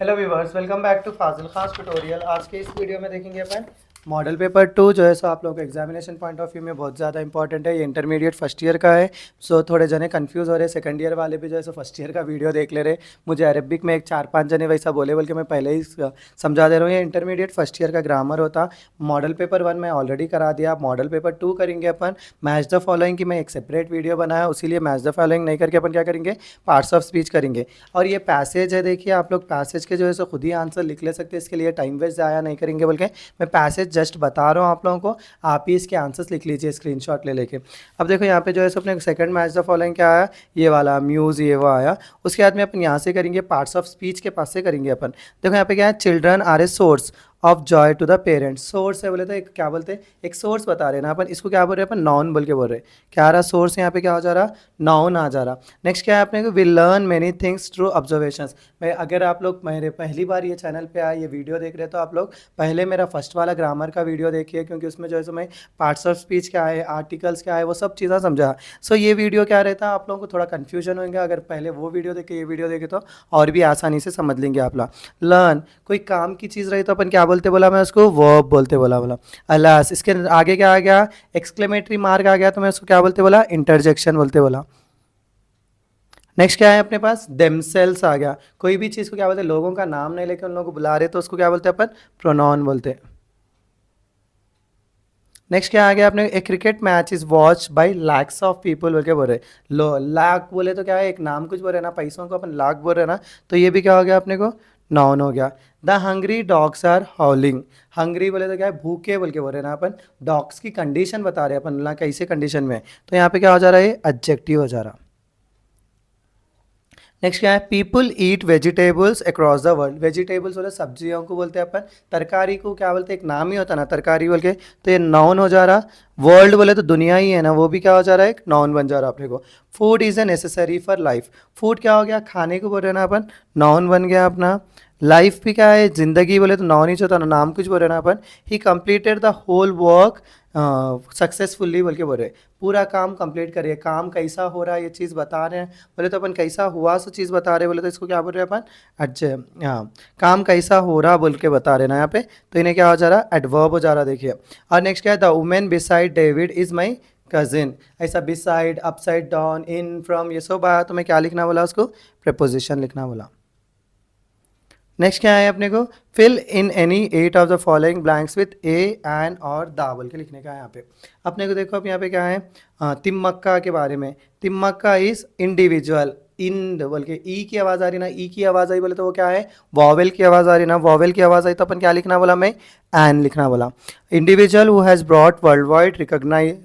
Hello viewers, welcome back to Fazil खास tutorial. आज के इस वीडियो में देखेंगे अपन मॉडल पेपर 2 जो है सो आप लोगों को एग्जामिनेशन पॉइंट ऑफ व्यू में बहुत ज़्यादा इंपॉर्टेंट है। ये इंटरमीडिएट फर्स्ट ईयर का है। सो थोड़े जने कंफ्यूज हो रहे, सेकंड ईयर वाले भी जो है सो फर्स्ट ईयर का वीडियो देख ले रहे। मुझे अरबिक में एक 4-5 जने वैसा बोल के मैं पहले ही समझा दे रहा हूँ। ये इंटरमीडिएट फर्स्ट ईयर का ग्रामर होता। मॉडल पेपर 1 मैं ऑलरेडी करा दिया। मॉडल पेपर 2 करेंगे अपन मैच द फॉलोइंग की। मैं एक सेपरेट वीडियो बनाया, उसीलिए मैच द फॉलोइंग नहीं करके अपन क्या करेंगे, पार्ट्स ऑफ स्पीच करेंगे। और ये पैसेज है, देखिए आप लोग पैसेज के जो है सो खुद ही आंसर लिख ले सकते हैं। इसके लिए टाइम वेस्ट ज़ाया नहीं करेंगे, बोल के मैं पैसेज जस्ट बता रहा हूँ आप लोगों को। आप ही इसके आंसर्स लिख लीजिए स्क्रीनशॉट ले लेके। अब देखो यहाँ पे जो है सो अपने सेकंड मैच द फॉलोइंग क्या आया, ये वाला म्यूज़ ये वो आया। उसके बाद में अपन यहाँ से करेंगे पार्ट्स ऑफ स्पीच के पास से करेंगे अपन। देखो यहाँ पे क्या है, children are a source of joy to the parents. Source है बोले तो एक क्या बोलते हैं, एक सोर्स बता रहे हैं ना अपन। इसको क्या बोल रहे हैं अपन, नाउन बोल के बोल रहे हैं। क्या आ रहा सोर्स यहाँ पे, क्या हो जा रहा, नाउन आ जा रहा। नेक्स्ट क्या है अपने को, will learn many things through observations. मैं अगर आप लोग मेरे पहली बार ये चैनल पे आए, ये वीडियो देख रहे हैं, तो आप लोग पहले मेरा फर्स्ट वाला ग्रामर का वीडियो देखिए, क्योंकि उसमें जो है सो मैं पार्ट्स ऑफ स्पीच क्या है, आर्टिकल्स क्या है, वो सब चीज़ें समझा। सो ये वीडियो क्या रहता है, आप लोगों को थोड़ा कन्फ्यूजन होगा। अगर पहले वो वीडियो देखे ये वीडियो देखे तो और भी आसानी से समझ लेंगे आप लोग। लर्न कोई काम की चीज़ रही तो अपन क्या बोलते बोला, मैं उसको वर्ब बोलते बोला बोला। अलास इसके आगे क्या आ गया, एक्सक्लेमेटरी मार्क आ गया, तो मैं उसको क्या बोलते बोला, इंटरजेक्शन बोलते बोला। नेक्स्ट क्या है अपने पास, देमसेल्स आ गया। कोई भी चीज़ को क्या बोलते हैं, लोगों का नाम नहीं लेके उन लोगों को बुला रहे तो उसको क्या बोलते हैं अपन, प्रोनाउन बोलते हैं। नेक्स्ट क्या आ गया अपने, a cricket match is watch by lakhs of people बोल के बोल रहे। लो लाख बोले तो क्या है, एक नाम कुछ बोल रहे ना, पैसों को अपन लाख बोल रहे ना, तो ये भी क्या हो गया अपने को, नाउन हो गया। The hungry dogs are howling. Hungry बोले तो क्या है, भूखे बोल के बोल रहे ना अपन। डॉग्स की कंडीशन बता रहे हैं अपन, ना कैसे कंडीशन में, तो यहाँ पे क्या हो जा रहा है, एडजेक्टिव हो जा रहा। नेक्स्ट क्या है, people eat vegetables across the world. Vegetables बोले सब्जियों को बोलते हैं अपन। तरकारी को क्या बोलते हैं, एक नाम ही होता है ना तरकारी बोल के, तो ये नाउन हो जा रहा। वर्ल्ड बोले तो दुनिया ही है ना, वो भी क्या हो जा रहा है, एक नाउन बन जा रहा अपने को। Food is a necessary for life. Food क्या हो गया, खाने को बोल रहे ना अपन, नाउन बन गया अपना। लाइफ भी क्या है, जिंदगी बोले तो नाउन ही होता ना, नाम कुछ बोल रहे ना अपन। He completed the whole work successfully बोल के बोल रहे, पूरा काम कंप्लीट करिए। काम कैसा हो रहा है ये चीज़ बता रहे हैं, बोले तो अपन कैसा हुआ सो चीज़ बता रहे, बोले तो इसको क्या बोल रहे हैं अपन, अच्छा हाँ, काम कैसा हो रहा बोल के बता रहे ना यहाँ पे, तो इन्हें क्या हो जा रहा, एडवर्ब हो जा रहा, देखिए। और नेक्स्ट क्या है, the women beside David is my cousin. ऐसा beside, upside down, in, from, ये सब आया, तो मैं क्या लिखना बोला उसको, प्रपोजिशन लिखना बोला। नेक्स्ट क्या है अपने को, fill in any 8 of the following blanks with a an or the बोल के लिखने का है यहाँ पे। अपने को देखो अब यहाँ पे क्या है, तिम्मक्का के बारे में। तिम्मक्का इज इंडिविजुअल, इन बोल के ई की आवाज़ आ रही ना, ई की आवाज़ आई बोले तो वो क्या है, वॉवेल की आवाज़ आ रही ना, वॉवेल की आवाज़ आई तो अपन क्या लिखना बोला, मैं एन लिखना बोला। Individual who has brought world wide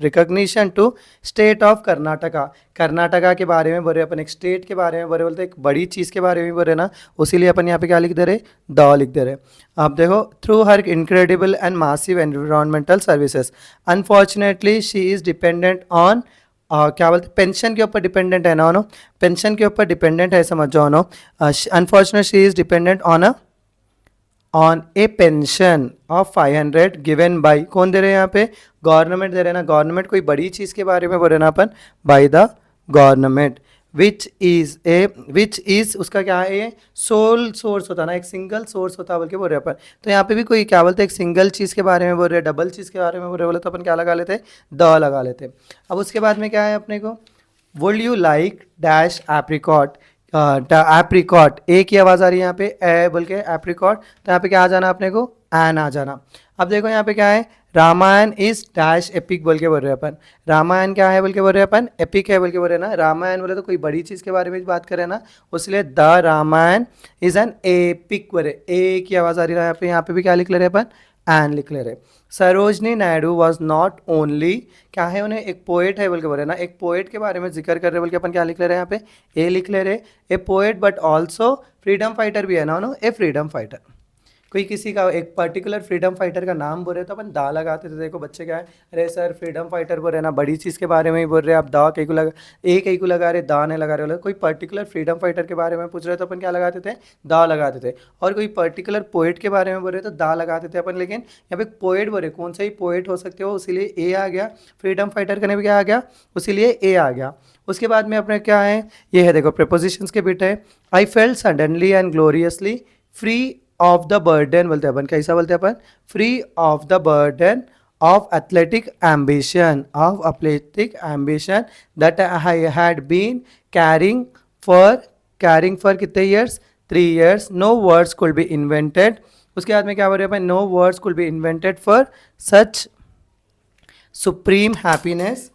recognition to state of Karnataka. Karnataka के बारे में बोल रहे अपन, एक स्टेट के बारे में बोल रहे, बोलते एक बड़ी चीज़ के बारे में बोल रहे ना, उसीलिए अपन यहाँ पे क्या लिख दे रहे, द लिख दे रहे। आप देखो, through her incredible and massive environmental services unfortunately she is dependent on, क्या बोलते, पेंशन के ऊपर डिपेंडेंट है ना, नो पेंशन के ऊपर डिपेंडेंट है, समझ जाओ नो। Unfortunate she is dependent on a pension of 500 given by, कौन दे रहे हैं यहाँ पे, गवर्नमेंट दे रहे हैं ना। गवर्नमेंट कोई बड़ी चीज़ के बारे में बोल रहे ना अपन, by the government. Which is उसका क्या है, सोल सोर्स होता ना, एक सिंगल सोर्स होता बोल के बोल रहे अपन। तो यहाँ पे भी कोई क्या बोलते हैं, एक सिंगल चीज़ के बारे में बोल रहे, डबल चीज़ के बारे में बोल रहे, बोले तो अपन क्या लगा लेते, द लगा लेते। अब उसके बाद में क्या है अपने को, would you like dash apricot. Apricot, A की आवाज़ आ रही है यहाँ पे, ए बोल के एप्रिकॉट, तो यहाँ पे क्या आ जाना अपने को, एन आ जाना। अब देखो यहाँ पे क्या है, रामायण इज डैश एपिक बोल के बोल रहे हैं अपन। रामायण क्या है बोल के बोल रहे हैं अपन, एपिक है बोल के बोल रहे हैं ना। रामायण बोले तो कोई बड़ी चीज़ के बारे में बात करें ना, उसलिए the Ramayana is an epic बोल रहे, ए की आवाज़ आ रही है यहाँ पे भी क्या लिख ले रहे अपन, एन लिख ले रहे। Sarojini Naidu was not only, क्या है उन्हें, एक पोएट है बोल के बोल रहे ना, एक पोएट के बारे में जिक्र कर रहे बोल के अपन क्या लिख ले रहे हैं यहाँ पे, ए लिख ले रहे। ए poet but also freedom fighter भी है ना, नो ए फ्रीडम फाइटर। कोई किसी का एक पर्टिकुलर फ्रीडम फाइटर का नाम बोल रहे तो अपन दा लगाते थे। देखो बच्चे क्या है, अरे सर फ्रीडम फाइटर बोल रहे ना, बड़ी चीज़ के बारे में ही बोल रहे, आप दा कहीं को लगा, एक कहीं को लगा रहे, दा नहीं लगा रहे, बोले कोई पर्टिकुलर फ्रीडम फाइटर के बारे में पूछ रहे तो अपन क्या लगाते थे, दा लगाते थे। और कोई पर्टिकुलर पोएट के बारे में बोल रहे तो दा लगाते थे अपन, लेकिन यहाँ पे पोएट बोल रहे, कौन सा ही पोएट हो सकते हो, इसीलिए ए आ गया। फ्रीडम फाइटर करने भी क्या आ गया, उसीलिए ए आ गया। उसके बाद में अपने क्या है, ये है देखो प्रपोजिशंस के बिट है। I felt suddenly and gloriously free of the burden बोलते हैं अपन, कैसा बोलते हैं अपन, free of the burden of athletic ambition that I had been carrying for कितने years, 3 years. No words could be invented. उसके बाद में क्या बोल रहे हैं, no words could be invented for such supreme happiness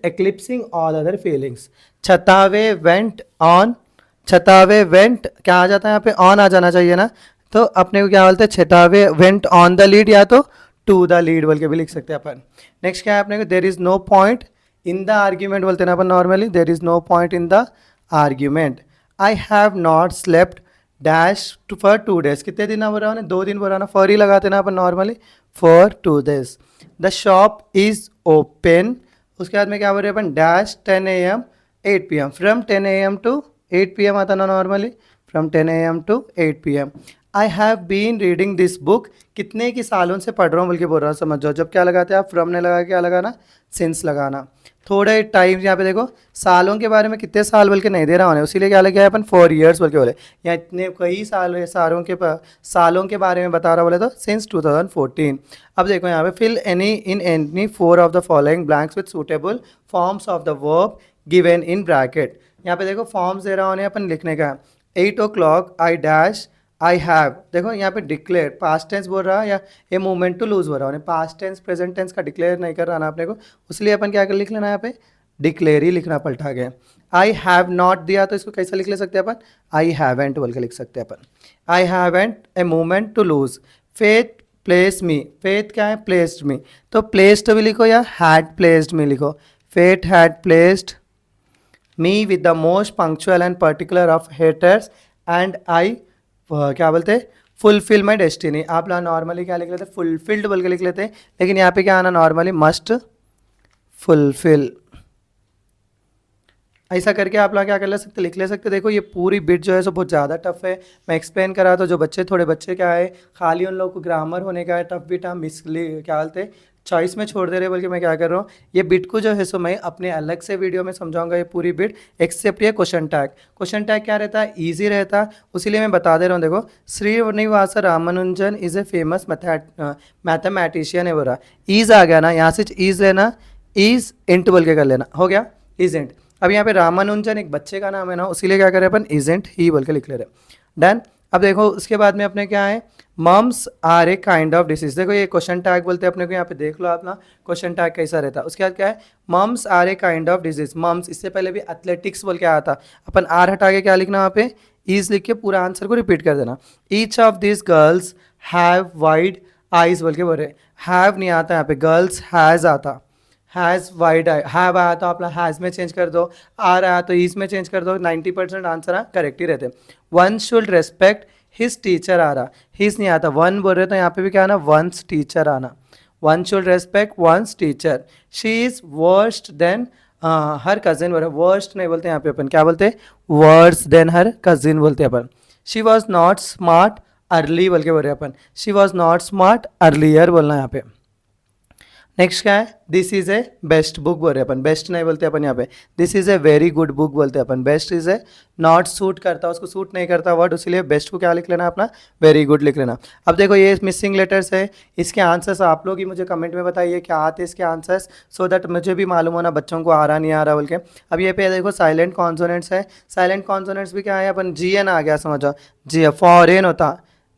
eclipsing all other feelings. छतावे went क्या आ जाता है यहाँ पे, ऑन आ जाना चाहिए ना, तो अपने को क्या बोलते हैं, छतावे वेंट ऑन द लीड या तो टू द लीड बोल के भी लिख सकते हैं अपन. नेक्स्ट क्या है अपने को, there is no point in the argument बोलते हैं ना अपन normally, there is no point in the argument. I have not slept dash for 2 days. कितने दिन बोल रहा हूँ, 2 दिन बोल रहा ना, फॉर ही लगाते ना अपन normally, for 2 days. The shop is open. उसके बाद में क्या बोल रहे हैं अपन, dash 10 AM 8 PM. From 10 AM to 8 PM आता ना normally, from 10 AM to 8 PM. I have been reading this book. कितने की सालों से पढ़ रहा हूँ बोल के बोल रहा हूँ, समझ जाओ. जब क्या लगाते हैं आप, फ्रॉम ने लगा, क्या लगाना, सिंस लगाना. थोड़े टाइम यहाँ पे देखो, सालों के बारे में कितने साल बोल के नहीं दे रहा हूँ, उसीलिए क्या लगे अपन 4 years बोल के बोले. या इतने कई सालों के बारे में बता रहा बोले तो सिंस 2014. अब देखो यहाँ पे, fill any 4 of the following blanks with suitable forms of the verb given in bracket. यहाँ पे देखो फॉर्म्स दे रहा हूँ अपन लिखने का. 8 o'clock I dash I have. देखो यहाँ पे डिक्लेयर पास्ट टेंस बोल रहा है या ये मूवमेंट टू लूज बोल रहा है, पास्ट टेंस प्रेजेंट टेंस का डिक्लेयर नहीं कर रहा ना अपने को, इसलिए अपन क्या कर लिख लेना, यहाँ पे डिक्लेयर ही लिखना पलटा गया. आई हैव नॉट दिया तो इसको कैसा लिख ले सकते हैं अपन, आई हैवेंट बोल के लिख सकते हैं अपन. I haven't a movement to lose. Faith place me. Faith क्या है, प्लेस्ड मी, तो प्लेस्ड भी लिखो या हैड प्लेस्ड मी लिखो. Faith had placed me with the most punctual and particular of haters and I क्या बोलते हैं, फुलफिल माई डेस्टिनी. आप लोग नॉर्मली क्या लिख लेते हैं, फुलफिल्ड बोल के लिख लेते हैं, लेकिन यहाँ पे क्या आना नॉर्मली, मस्ट फुलफिल. ऐसा करके आप लोग क्या कर ले सकते, लिख ले सकते. देखो ये पूरी बिट जो है सो बहुत ज़्यादा टफ है. मैं एक्सप्लेन करा तो जो थोड़े बच्चे क्या है, खाली उन लोगों को ग्रामर होने का है, टफ बिट हम क्या बोलते हैं चॉइस में छोड़ दे रहे, बल्कि मैं क्या कर रहा हूँ, ये बिट को जो है सो मैं अपने अलग से वीडियो में समझाऊंगा ये पूरी बिट, एक्सेप्ट ये क्वेश्चन टैग. क्वेश्चन टैग क्या रहता है, ईजी रहता है, उसीलिए मैं बता दे रहा हूँ. देखो, Srinivas Ramanujan is a famous mathematician है बोला, ईज आ गया ना, यहाँ से ईज लेना, ईज इंट बोल के कर लेना, हो गया ईज इंट. अब यहाँ पे रामानुजन एक बच्चे का नाम है ना, उसीलिए क्या करें अपन, ईज इंट ही बोल के लिख ले रहे. डन. अब देखो उसके बाद में अपने क्या है, mumps are a kind of disease. देखो ये क्वेश्चन टैग बोलते हैं अपने को, यहाँ पे देख लो आप ना क्वेश्चन टैग कैसा रहता है. उसके बाद क्या है, mumps are a kind of disease. Mumps, इससे पहले भी एथलेटिक्स बोल के आया था, अपन आर हटा के क्या लिखना, वहाँ पे ईज लिख के पूरा आंसर को रिपीट कर देना. Each of this girls have wide eyes बोल के बोल रहे, हैव नहीं आता यहाँ पे, गर्ल्स हैज़ आता, हैज़ वाइड आई. हैव आया तो आप लोग हैज़ में चेंज कर दो, आर आया तो ईज में चेंज कर दो, 90% आंसर करेक्ट ही रहते. One should respect his teacher आ रहा, हिज नहीं आता, वन बोल रहे तो यहाँ पे भी क्या आना, वंस टीचर आना. One should respect one's teacher. She is worst than her cousin बोल रहे, वर्स्ट नहीं बोलते यहाँ पे अपन, क्या बोलते, वर्स देन हर कजिन बोलते अपन. She was not smart early बोल के बोल रहे अपन, she was not smart earlier बोलना यहाँ पे. नेक्स्ट क्या है, this is a best book बोल रहे अपन, बेस्ट नहीं बोलते अपन यहाँ पे, this is a very good book बोलते अपन. Best is a not suit करता, उसको सूट नहीं करता वर्ड, इसलिए बेस्ट को क्या लिख लेना अपना, वेरी गुड लिख लेना. अब देखो ये मिसिंग लेटर्स है, इसके आंसर्स आप लोग ही मुझे कमेंट में बताइए क्या आते हैं इसके आंसर्स, सो दैट मुझे भी मालूम होना बच्चों को आ रहा नहीं आ रहा बोल के. अब ये पे देखो साइलेंट कॉन्सोनेंट्स है, साइलेंट कॉन्सोनेंट्स भी क्या है अपन, जी एन आ गया समझो, जी फॉरेन होता,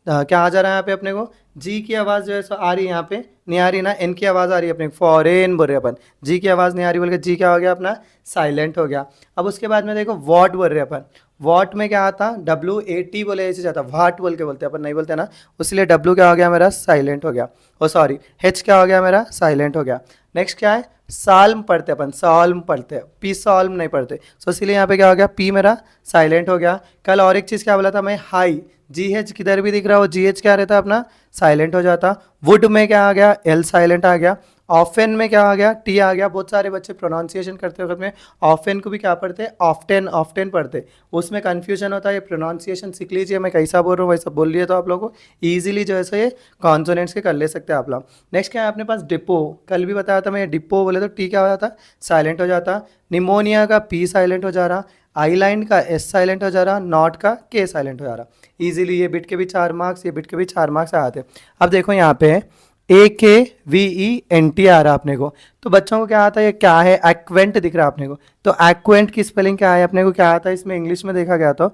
क्या आ जा रहा है यहाँ पे अपने को, जी की आवाज़ जो है सो आ रही है यहाँ पे, नहीं आ रही ना, एन की आवाज़ आ रही है अपने, फॉरेन बोल रहे अपन, जी की आवाज़ नहीं आ रही बोल के जी क्या हो गया अपना, साइलेंट हो गया. अब उसके बाद में देखो वॉट बोल रहे अपन, वॉट में क्या आता, WAT बोले ऐसे जाता, वाट बोल के बोलते अपन नहीं बोलते ना, इसलिए W क्या हो गया मेरा, साइलेंट हो गया. ओ सॉरी, H क्या हो गया मेरा, साइलेंट हो गया. नेक्स्ट क्या है, साल्म पढ़ते अपन, साल्म पढ़ते, पी साल्म नहीं पढ़ते, सो इसलिए यहाँ पे क्या हो गया, पी मेरा साइलेंट हो गया. कल और एक चीज़ क्या बोला था मैं, हाई, GH किधर भी दिख रहा हो, GH क्या रहता है अपना, साइलेंट हो जाता. वुड में क्या आ गया, L साइलेंट आ गया. ऑफन में क्या आ गया, टी आ गया। बहुत सारे बच्चे प्रोनाउंसिएशन करते वक्त में ऑफन को भी क्या पढ़ते हैं, ऑफ्टेन, ऑफ्टेन पढ़ते, उसमें कन्फ्यूजन होता है। ये प्रोनाउंसिएशन सीख लीजिए, मैं कैसा बोल रहा हूँ वैसा बोल लिया तो आप लोगों को ईजिली जो है सो ये कॉन्सोनेंट्स के कर ले सकते हैं आप लोग। नेक्स्ट क्या है अपने पास, डिपो। कल भी बताया था मैं, डिपो बोले तो टी क्या हो जाता, साइलेंट हो जाता। निमोनिया का पी साइलेंट हो जा रहा, आईलाइन का एस साइलेंट हो जा रहा, नॉट का के साइलेंट हो जा रहा। इजीली ये बिट के भी 4 मार्क्स, ये बिट के भी 4 मार्क्स आते। अब देखो यहाँ पे AKVENT आ रहा अपने को, तो बच्चों को क्या आता है, ये क्या है, एक्वेंट दिख रहा है अपने को। तो एक्वेंट की स्पेलिंग क्या है अपने को, क्या आता है इसमें इंग्लिश में देखा गया तो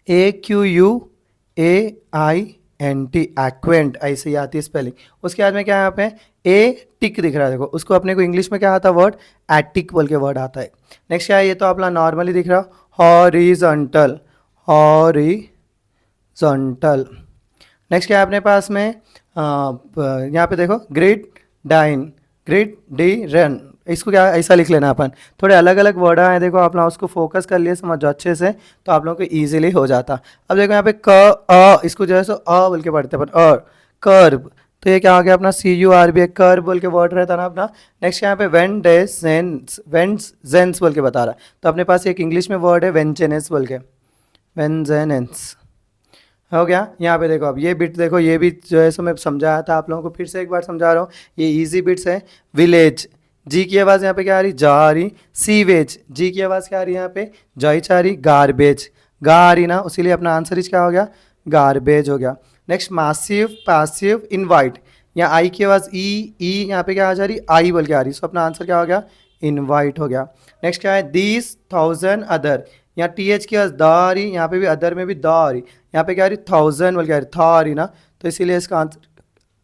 AQUINT, एक्वेंट ऐसे ही आती है स्पेलिंग। उसके बाद में क्या है यहाँ पे ए टिक दिख रहा है, देखो उसको अपने को इंग्लिश में क्या आता है वर्ड, एटिक बोल के वर्ड आता है। नेक्स्ट क्या है, ये तो अपना नॉर्मली दिख रहा, हॉरिजॉन्टल, हॉरिजॉन्टल। नेक्स्ट क्या है अपने पास में, यहाँ पे देखो ग्रिड डाइन, ग्रिड डी रन, इसको क्या ऐसा लिख लेना अपन। थोड़े अलग अलग वर्ड आए देखो, आप लोग उसको फोकस कर लिए समझो अच्छे से, तो आप लोगों को ईजिली हो जाता। अब देखो यहाँ पे क इसको जो है सो बोल के पढ़ते अपन, कर्व, तो ये क्या आ गया अपना CURB, एक कर्व बोल के वर्ड रहता ना अपना। नेक्स्ट यहाँ पे वेंजेंस बोल के बता रहा है, तो अपने पास एक इंग्लिश में वर्ड है वेंजेनेंस बोल के, वेंजेनेंस हो गया। यहाँ पे देखो अब ये बिट देखो, ये भी जो है सो मैं समझाया था आप लोगों को, फिर से एक बार समझा रहा हूँ, ये इजी बिट्स है। विलेज, जी की आवाज़ यहाँ पे क्या आ रही, जा आ रही। सीवेज, जी की आवाज़ क्या आ रही यहाँ पे, जाइच आ रही। गार्बेज, गा आ रही ना, उसीलिए अपना आंसर इस क्या हो गया, गार्बेज हो गया। नेक्स्ट मासिव, पैसिव, इनवाइट, यहाँ आई की आवाज़ ई यहाँ पे क्या आ जा रही, आई बोल के आ रही, सो अपना आंसर क्या हो गया, इनवाइट हो गया। नेक्स्ट क्या है, दीज 1000 अदर, यहाँ TH की आवाज़ द आ रही, यहाँ पे भी अदर में भी द आ रही, यहाँ पे क्या आ रही 1000 बोल के आ रही, था आ रही ना, तो इसीलिए इसका आंसर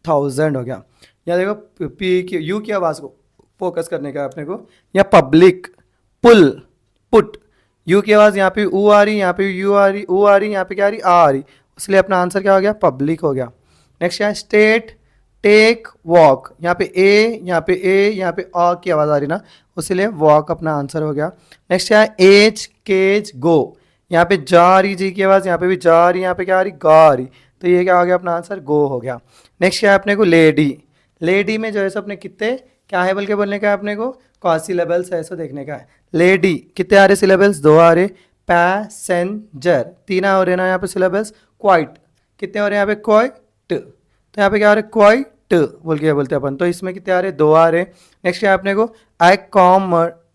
1000 हो गया। यहाँ देखो पी की यू की आवाज़ को फोकस करने का अपने को, या पब्लिक, पुल, पुट, यू की आवाज़ यहाँ पे ऊ आ रही, यहाँ पे यू आ रही, ऊ आ रही, यहाँ पे क्या आ रही, आ रही, इसलिए अपना आंसर क्या हो गया, पब्लिक हो गया। नेक्स्ट क्या है, स्टेट, टेक, वॉक, यहाँ पे ए, यहाँ पे ए, यहाँ पे आ की आवाज़ आ रही ना, इसलिए वॉक अपना आंसर हो गया। नेक्स्ट क्या है, एज, केज, गो, यहाँ पे जा रही जी की आवाज़, यहाँ पे भी जा रही, यहाँ पे क्या आ रही, गा आ रही, तो ये क्या हो गया अपना आंसर, गो हो गया। नेक्स्ट क्या है अपने को, लेडी, लेडी में जो है सो अपने कितने क्या है बोल के बोलने का है अपने को, कौन सिलेबल्स है ऐसा देखने का है। लेडी कितने आ रहे सिलेबल्स, 2 आ रहे। पैसेंजर 3 हो रहे ना यहाँ पे सिलेबल्स। क्वाइट कितने हो रहे हैं यहाँ पे, क्वाइट, तो यहाँ पे क्या आ रहे, क्वाइट बोल के बोलते हैं अपन, तो इसमें कितने आ रहे, 2 आ रहे। नेक्स्ट क्या है अपने को,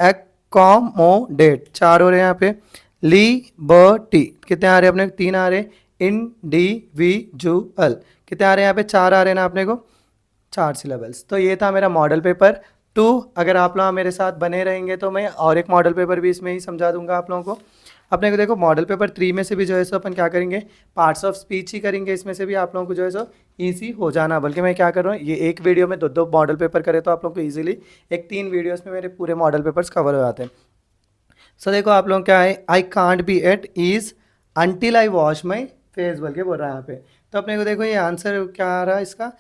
एक्कॉमोडेट 4 हो रहे हैं यहाँ पे। लिबर्टी कितने आ रहे हैं अपने को, 3 आ रहे। इंडिविजुअल कितने आ रहे हैं यहाँ पे, 4 आ रहे हैं ना अपने को, 4 सिलेबल्स। तो ये था मेरा मॉडल पेपर 2। अगर आप लोग मेरे साथ बने रहेंगे तो मैं और एक मॉडल पेपर भी इसमें ही समझा दूंगा आप लोगों को। अपने को देखो मॉडल पेपर 3 में से भी जो है सो अपन क्या करेंगे, पार्ट्स ऑफ स्पीच ही करेंगे, इसमें से भी आप लोगों को जो है सो ईजी हो जाना। बल्कि मैं क्या कर रहा हूँ, ये एक वीडियो में 2 मॉडल पेपर करे तो आप लोगों को ईजिली एक 3 वीडियोज़ में मेरे पूरे मॉडल पेपर्स कवर हो जाते हैं। सो देखो आप लोग क्या है, I can't be at ease until I wash my face बोल के बोल रहा है यहाँ पे। तो अपने को देखो ये आंसर क्या आ रहा है इसका,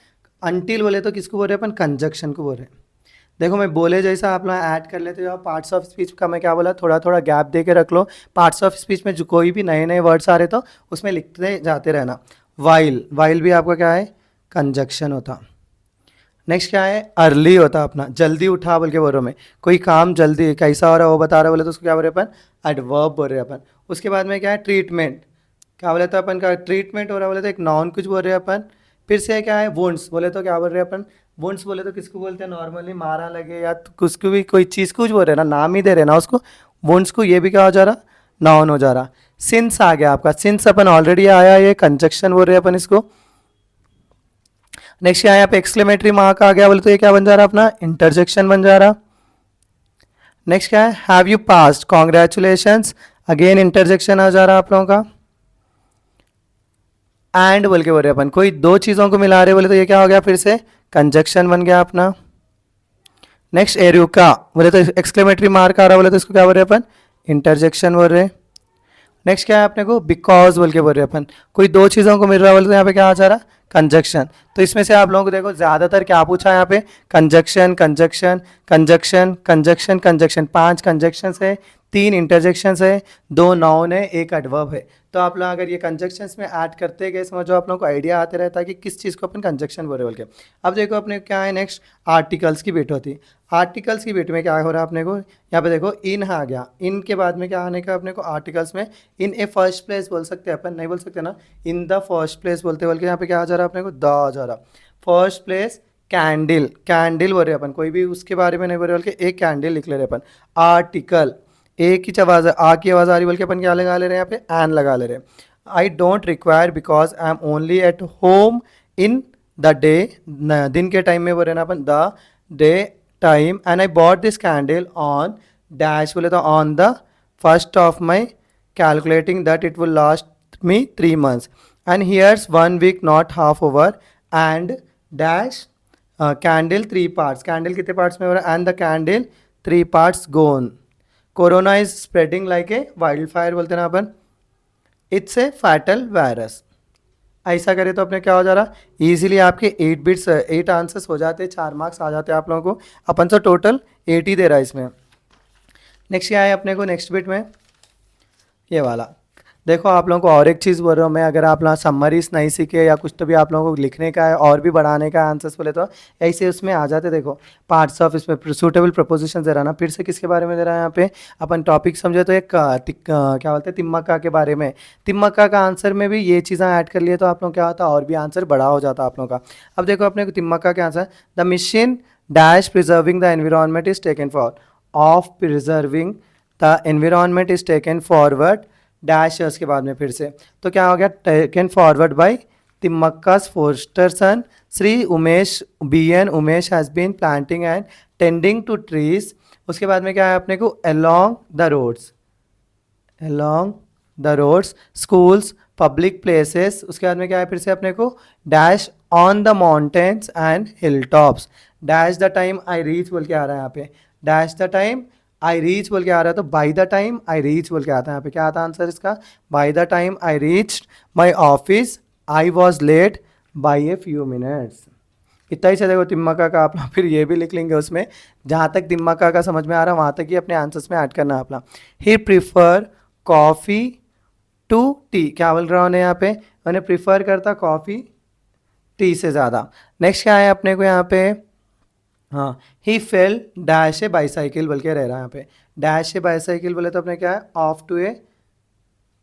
अंटिल बोले तो किसको बोल रहे हैं अपन, कंजक्शन को बोल रहे हैं। देखो मैं बोले जैसा आप लोग ऐड कर लेते हो। पार्ट्स ऑफ स्पीच का मैं क्या बोला, थोड़ा थोड़ा गैप दे के रख लो। पार्ट्स ऑफ स्पीच में जो कोई भी नए नए वर्ड्स आ रहे तो उसमें लिखते जाते रहना। वाइल, वाइल भी आपका क्या है, कंजक्शन होता। नेक्स्ट क्या है, अर्ली होता अपना, जल्दी उठा बोल के बोल रहा हूँ मैं, कोई काम जल्दी कैसा हो रहा है वो बता रहा बोले तो उसको क्या बोल रहे अपन, एडवर्ब बोल रहे अपन। उसके बाद में क्या है, ट्रीटमेंट, क्या बोले तो अपन का ट्रीटमेंट हो रहा बोले तो एक नाउन कुछ बोल रहे अपन। फिर से क्या है, वुंड्स बोले तो क्या बोल रहे अपन, वुंड्स बोले तो किसको बोलते हैं, नॉर्मली मारा लगे या तो उसको भी कोई चीज़ कुछ बोल रहे ना, नाम ही दे रहे ना उसको वुंड्स को, ये भी क्या हो जा रहा, नाउन हो जा रहा। सिंस आ गया आपका, सिंस अपन ऑलरेडी आया, ये कंजक्शन बोल रहे अपन इसको। नेक्स्ट यहाँ पे एक्सक्लेमेटरी मार्क आ गया बोले तो ये क्या बन जा रहा अपना, इंटरजेक्शन बन जा रहा। नेक्स्ट क्या है, have you passed, congratulations, again interjection आ जा रहा आप लोगों का। एंड बोल के बोल रहे अपन, कोई 2 चीज़ों को मिला रहे बोले तो ये क्या हो गया, फिर से कंजक्शन बन गया अपना। नेक्स्ट एरुका बोले तो एक्सक्लेमेटरी मार्क आ रहा बोले तो इसको क्या बोल रहे अपन, इंटरजेक्शन बोल रहे। नेक्स्ट क्या है अपने को, बिकॉज बोल के बोल रहे अपन, कोई 2 चीज़ों को मिल रहा बोले तो यहाँ पे क्या आ जा रहा, कंजक्शन। तो इसमें से आप लोगों को देखो ज़्यादातर क्या पूछा है यहाँ पे, conjunction conjunction conjunction conjunction conjunction, 5 conjunction है, 3 इंटरजेक्शंस है, 2 नाउन है, 1 एडवर्ब है। तो आप लोग अगर ये कंजक्शंस में ऐड करते गए समझो आप लोगों को आइडिया आते रहता है कि किस चीज़ को अपन कंजक्शन बोल रहे बोल के। अब देखो अपने क्या है नेक्स्ट, आर्टिकल्स की बिट होती है। आर्टिकल्स की बिट में क्या हो रहा है अपने को, यहाँ पे देखो इन आ गया, इन के बाद में क्या आने का अपने को आर्टिकल्स में, इन ए फर्स्ट प्लेस बोल सकते हैं अपन, नहीं बोल सकते ना, इन द फर्स्ट प्लेस बोलते बोल के यहाँ पे क्या आ जा रहा है अपने को, द आ जा रहा। फर्स्ट प्लेस कैंडल, कैंडल बोल रहे अपन, कोई भी उसके बारे में नहीं बोल रहे बोल के एक कैंडल लिख ले रहे अपन। आर्टिकल, एक ही आवाज़, आ की आवाज़ आ रही बोल के अपन क्या लगा ले रहे हैं यहाँ पे, एन लगा ले रहे हैं। I don't require because I am only at home in the day, दिन के टाइम में बोल रहे ना अपन, the day time, and I bought this candle on dash बोले तो on the first of my calculating that it will last me 3 months, and here's 1 week not half over, and dash candle 3 parts, candle कितने parts में हो रहा है, and the candle 3 parts gone, corona is spreading like a wild fire बोलते ना अपन, it's a fatal virus. ऐसा करें तो अपने क्या हो जा रहा, इजीली आपके 8 बिट्स 8 आंसर्स हो जाते, 4 मार्क्स आ जाते हैं आप लोगों को। अपन तो टोटल 8 ही दे रहा है इसमें। नेक्स्ट क्या है अपने को नेक्स्ट बिट में, ये वाला देखो आप लोगों को और एक चीज़ बोल रहा हूँ मैं, अगर आप लोग समरीज नहीं सीखे या कुछ तो भी आप लोगों को लिखने का है और भी बढ़ाने का आंसर्स बोले तो ऐसे उसमें आ जाते। देखो पार्ट्स ऑफ, इसमें सूटेबल प्रपोजिशन दे रहा ना, फिर से किसके बारे में दे रहा है यहाँ पे, अपन टॉपिक समझे तो एक क्या बोलते हैं तिम्मक्का के बारे में। तिम्मक्का का आंसर में भी ये चीज़ें ऐड कर लिए तो आप लोग क्या होता और भी आंसर बड़ा हो जाता आप लोगों का। अब देखो अपने को तिम्मक्का के answer, the mission dash preserving the environment is taken for, of preserving the environment is taken forward dash है उसके बाद में फिर से, तो क्या हो गया, टेकन फॉरवर्ड बाय तिम्मक्का's foster son Shri Umesh BN Umesh has been planting and tending to trees. उसके बाद में क्या है अपने को, along the roads, along the roads, schools, public places. उसके बाद में क्या है फिर से अपने को, dash on the mountains and hill tops, dash the time I reach बोल के आ रहा है यहाँ पे, dash the time I reach बोल के आ रहा है, तो by the time I reach बोल के आता है यहाँ पे, क्या आता है आंसर इसका, by the time I reach my office I was late by a few minutes. इतना ही से देखो तिम्मक्का का आप लोग फिर ये भी लिख लेंगे उसमें, जहाँ तक तिम्मक्का का समझ में आ रहा है वहाँ तक ही अपने आंसर्स में ऐड करना है अपना। ही प्रीफर कॉफ़ी टू टी, क्या बोल रहा हूँ यहाँ पे, मैंने प्रीफर करता कॉफ़ी टी से ज़्यादा। नेक्स्ट क्या है अपने को यहाँ पे, हाँ, ही फेल डैश ए बाईसाइकिल बोल के रह रहा है यहाँ पे, डैश ए बाईसाइकिल बोले तो अपने क्या है, ऑफ टू ए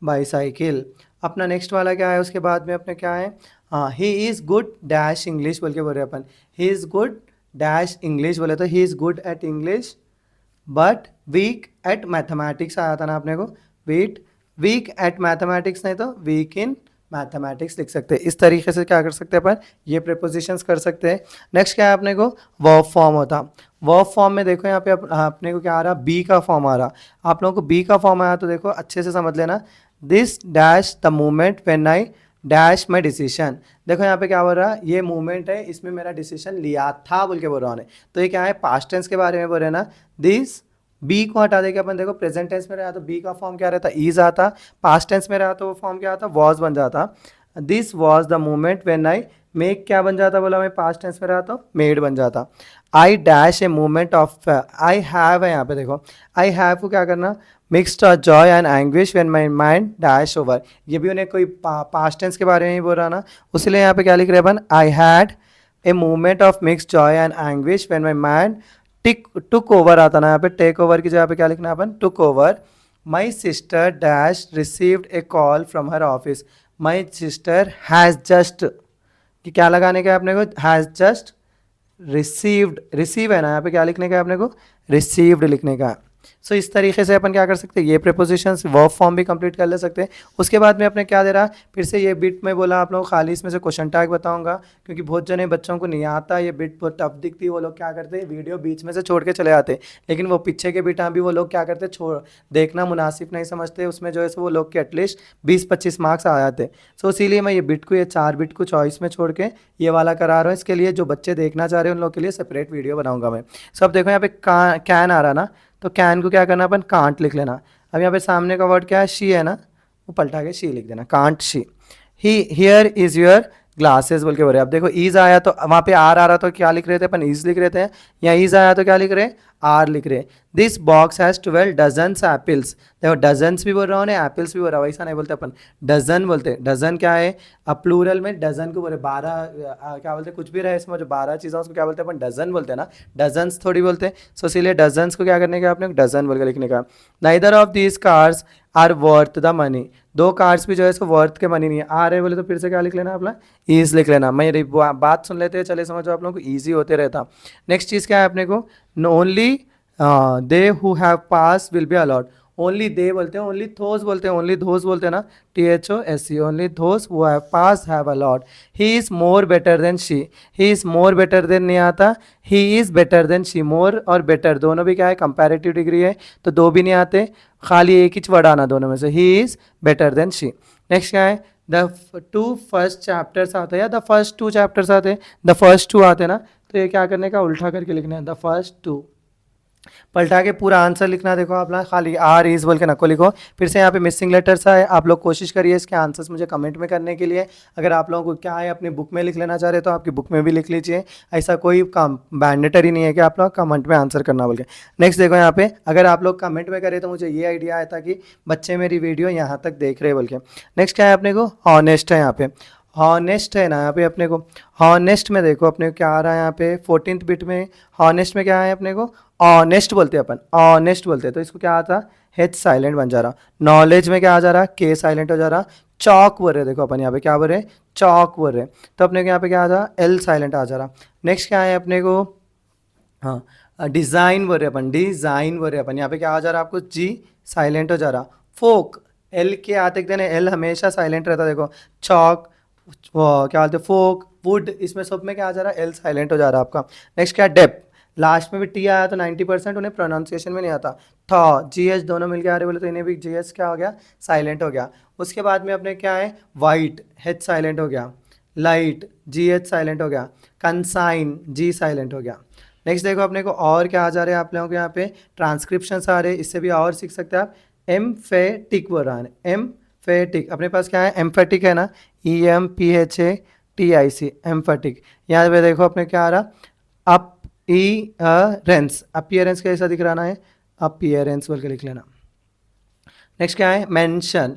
बाईसाइकिल। अपना नेक्स्ट वाला क्या है उसके बाद में अपने क्या है, हाँ, he is good dash English बोल के बोल रहे अपन, he is good dash English बोले तो he is good at English but weak at mathematics आया था ना अपने को, वीक एट मैथमेटिक्स नहीं तो वीक इन मैथमेटिक्स लिख सकते हैं। इस तरीके से क्या कर सकते हैं अपन, ये प्रीपोजिशंस कर सकते हैं। नेक्स्ट क्या है अपने को, वर्ब फॉर्म होता, वर्ब फॉर्म में देखो यहाँ पे अपने को क्या आ रहा, बी का फॉर्म आ रहा। आप लोगों को बी का फॉर्म आया तो देखो अच्छे से समझ लेना, this dash the movement when I dash my decision. देखो यहाँ पे क्या बोल रहा है, ये मूवमेंट है, इसमें मेरा डिसीजन लिया था बोल के बोल रहा हूँ। तो ये क्या है, पास्ट टेंस के बारे में बोल रहे हैं ना, दिस बी को हटा देके अपन देखो प्रेजेंट टेंस में रहा तो बी का फॉर्म क्या रहता, ईज आता, पास्ट टेंस में रहा तो वो फॉर्म क्या आता, वॉज बन जाता। This was the moment when I make क्या बन जाता, बोला मैं पास्ट टेंस में रहा तो मेड बन जाता। I dash A moment of, I have है यहाँ पे देखो, आई हैव को क्या करना, mixed joy and anguish when my mind dash over. ये भी उन्हें कोई पास्ट टेंस के बारे में ही बोल रहा ना, उसलिए यहाँ पे क्या लिख रहे अपन, I had a moment of mixed joy and anguish when my mind took over आता ना, यहाँ पे टेक ओवर की जगह पे क्या लिखना अपन, took over. My sister dash received a call from her office, my sister has just, कि क्या लगाने का है अपने को, हैज़ जस्ट रिसीव्ड, रिसीव है ना यहाँ पे क्या लिखने का है अपने को, रिसीव्ड लिखने का। सो इस तरीके से अपन क्या कर सकते हैं, ये प्रीपोजिशंस वर्ब फॉर्म भी कंप्लीट कर ले सकते हैं। उसके बाद में अपने क्या दे रहा है, फिर से ये बिट में बोला आप लोग खाली इसमें से क्वेश्चन टैग बताऊंगा, क्योंकि बहुत जने बच्चों को नहीं आता, ये बिट बहुत टफ दिखती है, वो लोग क्या करते हैं वीडियो बीच में से छोड़ के चले आते, लेकिन वो पीछे के बिट भी वो लोग क्या करते छोड़ देखना मुनासिब नहीं समझते, उसमें जो है सो वो लोग के एटलीस्ट 20-25 मार्क्स आ जाते। सो इसीलिए मैं ये बिट को, ये 4 बिट को चॉइस में छोड़ के ये वाला करा रहा हूँ। इसके लिए जो बच्चे देखना चाह रहे हैं उन लोग के लिए सेपरेट वीडियो बनाऊंगा मैं। सो अब देखो यहाँ पे कैन आ रहा ना, तो कैन को क्या करना अपन, कांट लिख लेना। अब यहाँ पे सामने का वर्ड क्या है, शी है ना, वो पलटा के शी लिख देना, can't she. He here is your glasses बोल के बोल रहे हैं। अब देखो ईज आया तो वहाँ पे आर आ रहा तो क्या लिख रहे थे अपन, ईज लिख रहे थे, या ईज आया तो क्या लिख रहे हैं, आर लिख रहे हैं। This box has 12 dozens apples. देखो डजन्स भी बोल रहा हूँ ना, एप्पल्स भी बोल रहा हूँ, वैसा नहीं बोलते अपन, डजन बोलते हैं। डजन क्या है, अब प्लूरल में डजन को बोले 12, क्या बोलते हैं, कुछ भी रहे इसमें जो 12 चीज़ें उसको क्या बोलते हैं अपन, डजन बोलते हैं ना, डजन्स थोड़ी बोलते हैं। सो इसीलिए डजन्स को क्या करने का आपने, डजन बोल के लिखने का। Neither of these cars are worth the money. दो कार्ड्स भी जो है इसको वर्थ के मनी नहीं है। आ रहे बोले तो फिर से क्या लिख लेना अपना, ईज लिख लेना। मेरी बात सुन लेते हैं, चले समझो आप लोगों को ईजी होते रहता। नेक्स्ट चीज़ क्या है अपने को, only they who have pass will be allot. Only they बोलते हैं, ओनली थोस बोलते हैं, ओनली धोस बोलते हैं ना, THOSE, only those who have pass have a lot. He is more better than she. He is more better than नहीं आता, he is better than she. More और बेटर दोनों भी क्या है, कंपैरेटिव डिग्री है, तो दो भी नहीं आते, खाली एक ही वर्ड आना दोनों में से, ही is better than she. Next क्या है, द 2 फर्स्ट चैप्टर्स आते हैं या द फर्स्ट 2 चैप्टर्स आते हैं, द फर्स्ट 2 आते हैं ना, तो ये क्या करने का, उल्टा करके लिखना है, द फर्स्ट 2। पलटा के पूरा आंसर लिखना, देखो आप ना, खाली आर इज बोल के नको लिखो। फिर से यहाँ पे मिसिंग लेटर्स है, आप लोग कोशिश करिए इसके आंसर्स मुझे कमेंट में करने के लिए। अगर आप लोगों को क्या है अपनी बुक में लिख लेना चाह रहे तो आपकी बुक में भी लिख लीजिए, ऐसा कोई काम मैंडेटरी नहीं है कि आप लोग कमेंट में आंसर करना बोल के। नेक्स्ट देखो यहाँ पे, अगर आप लोग कमेंट में करें तो मुझे ये आइडिया आया था कि बच्चे मेरी वीडियो यहाँ तक देख रहे बोल के। नेक्स्ट क्या है अपने को, हॉनेस्ट है यहाँ पे, हॉनेस्ट है ना यहाँ पे अपने को। हॉनेस्ट में देखो अपने को क्या आ रहा है यहाँ पे, 14th बिट में हॉनेस्ट में क्या है अपने को, ऑनेस्ट बोलते हैं अपन, ऑनेस्ट बोलते हैं, तो इसको क्या आता, H साइलेंट बन जा रहा। नॉलेज में क्या आ जा रहा, K साइलेंट हो जा रहा। चौक बोल रहे, देखो अपन यहाँ पे क्या बोल रहे, चौक बोल रहे, तो अपने को यहाँ पे क्या आ जा, L साइलेंट आ जा रहा। नेक्स्ट क्या है अपने को, हाँ डिज़ाइन बोल रहे अपन, डिज़ाइन बोल रहे अपन, यहाँ पे क्या आ जा रहा आपको, G साइलेंट हो जा रहा। फोक, L के आते देने, L हमेशा साइलेंट रहता, देखो चौक, वो क्या बोलते हैं, फोक, वुड, इसमें सब में क्या आ जा रहा है, L साइलेंट हो जा रहा है आपका। नेक्स्ट क्या है, डेप्थ, लास्ट में भी टी आया तो 90% उन्हें प्रोनाउंसिएशन में नहीं आता था। GH दोनों मिल के आ रहे बोले तो इन्हें भी GH क्या हो गया, साइलेंट हो गया। उसके बाद में अपने क्या है, वाइट, H साइलेंट हो गया। लाइट, GH साइलेंट हो गया। कंसाइन, G साइलेंट हो गया। नेक्स्ट देखो अपने को और क्या आ जा रहे हैं आप लोगों के यहाँ पे, ट्रांसक्रिप्शन आ रहे हैं, इससे भी और सीख सकते हैं आप। एम्फेटिक बोल रहा है, एम्फेटिक, अपने पास क्या है, एम्फेटिक है ना, EMPHATIC, एम्फेटिक। यहाँ पे देखो अपने क्या आ रहा, अपीयरेंस, अपीयरेंस कैसा दिख रहा है, अपीयरेंस बोल के लिख लेना। नेक्स्ट क्या है, मेंशन,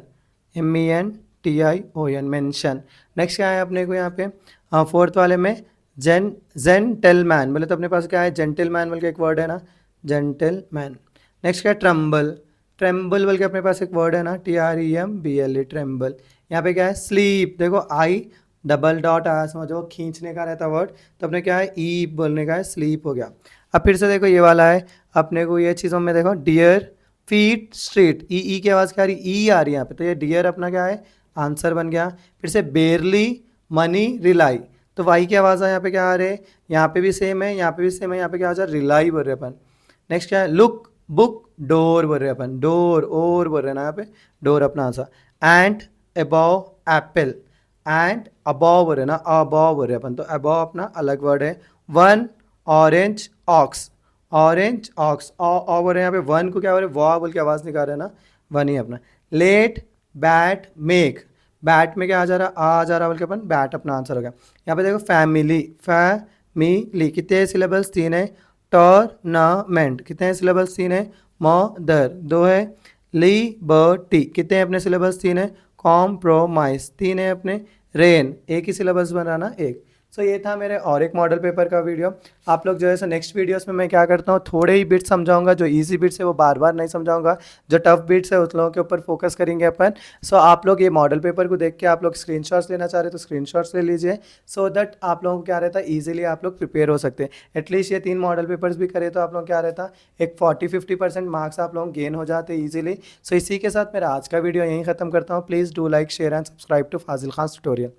MENTION, मेंशन। नेक्स्ट क्या है अपने को यहाँ पे, फोर्थ वाले में जेंटलमैन बोले तो अपने पास क्या है, जेंटलमैन बोल के एक वर्ड है ना, जेंटलमैन। नेक्स्ट क्या है, ट्रम्बल, ट्रेम्बल बोल के अपने पास एक वर्ड है ना, TREMBLE, ट्रेम्बल। यहाँ पे क्या है, स्लीप, देखो आई डबल डॉट आया, समझो खींचने का रहता वर्ड, तो अपने क्या है, ई बोलने का है, स्लीप हो गया। अब फिर से देखो ये वाला है अपने को, ये चीज़ों में देखो, डियर, फीट, स्ट्रीट, ई की आवाज़ क्या आ रही, ई आ रही है यहाँ पे, तो ये डियर अपना क्या है, आंसर बन गया। फिर से बेरली, मनी, रिलाई, तो वाई की आवाज़ है यहाँ पे क्या आ रहे हैं, यहाँ पे भी सेम है, यहाँ पे भी सेम है, यहाँ पे क्या आ जा रहा है, रिलाई बोल रहे अपन। नेक्स्ट क्या है, लुक, बुक, डोर बोल रहे अपन, डोर, और बोल रहे ना यहाँ पे, डोर अपना answer. And, above, Apple, and above बोल रहे ना, अबव बोल रहे अपन, तो अबव अपना अलग वर्ड है। One, orange, ox, orange, ox, बोल रहे हैं यहाँ पे, वन को क्या बोल रहे, वाह बोल के आवाज़ निकाल रहे हैं ना, वन ही अपना। लेट, बैट, मेक, बैट में क्या आ जा रहा, आ जा रहा बोल के अपन, बैट अपना आंसर हो गया। यहाँ पे देखो फैमिली, फैमिली, कितने सिलेबल्स, 3 है। टॉर्नामेंट, कितने सिलेबल्स, 3 है। मदर, 2 है। लिबर्टी, कितने अपने सिलेबस, 3 है। कॉम्प्रोमाइज, 3 है अपने। रेन, एक ही सिलेबस बनाना, एक। सो ये था मेरे और एक मॉडल पेपर का वीडियो। आप लोग जो है सो नेक्स्ट वीडियोस में मैं क्या करता हूँ, थोड़े ही बिट्स समझाऊंगा, जो इजी बिट्स है वो बार बार नहीं समझाऊंगा, जो टफ बिट्स है उस लोगों के ऊपर फोकस करेंगे अपन। सो आप लोग ये मॉडल पेपर को देख के आप लोग स्क्रीनशॉट्स लेना चाह रहे तो स्क्रीनशॉट्स ले लीजिए, सो दैट आप लोगों को क्या रहता है, ईजिली आप लोग प्रिपेयर हो सकते हैं। एटलीस्ट ये 3 मॉडल पेपर्स भी करे तो आप लोग क्या रहता, एक 40-50% मार्क्स आप लोग गेन हो जाते ईजिली। सो इसी के साथ मेरा आज का वीडियो यहीं ख़त्म करता हूँ। Please do like, share and subscribe to Fazil Khan tutorial.